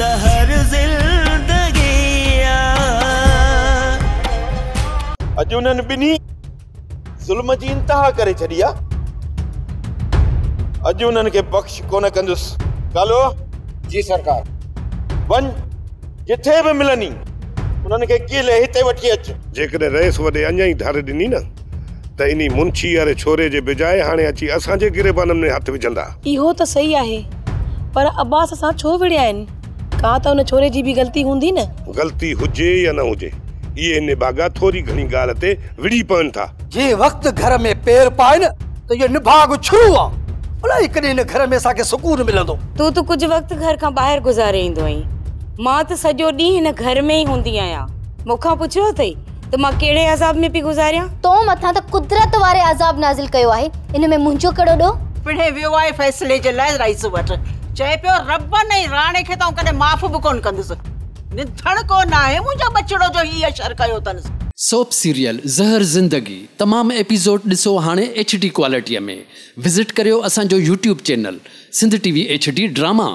ज़हर ज़िंदगी अॼु उन्हनि ॿिन्ही ज़ुल्म जी इंतहा करे छॾी आहे। अॼु उन्हनि खे बख़्श कोन कंदुसि। कालो जी सरकार। वञ जिथे बि मिलनी उन्हनि खे कीले हिते वठी अच। जेकॾहिं रईस वॾे अञा ई धार ॾिनी न त इनी मुंशी वारे छोरे जे बिजाए हाणे अची असांजे गिरेबाननि में हथ विझंदा। इहो त सही आहे, पर अब्बास असां छो विड़िया आहिनि? का त उन छोरे जी बि ग़लती हूंदी न। ग़लती हुजे या न हुजे, इहे इन बागा थोरी घणी ॻाल्हि ते विड़ी पवनि था। जे वक्त घर में पैर पाए न त ये निभाग छुरू आ। अलाए कॾहिं इन घर में असांखे सुकून मिलंदो। तू तो कुछ वक्त घर खां ॿाहिरि गुज़ारे ईंदो आहीं। मां त सॼो ॾींहुं हिन घर में ई हूंदी आहियां। मूंखां पुछियो अथई त मां कहिड़े अज़ाब में पई गुज़ारियां? तो मथां त कुदरत वारे अज़ाब नाज़िल कयो आहे। इन में मुंहिंजो कहिड़ो ॾोह? पिणे वियो आहे फ़ैसिले जे लाइ रईस वटि। चए पियो रब ने राणे खे त कॾहिं माफ़ बि कोन कंदुसि। निथण कोन आहे मुंहिंजा बचड़ो जो ही अशर कयो अथनि। सोप सीरियल ज़हर ज़िंदगी तमाम एपिसोड ॾिसो हाणे HD क्वालिटीअ में। विज़िट करियो असांजो YouTube channel Sindh TV HD drama.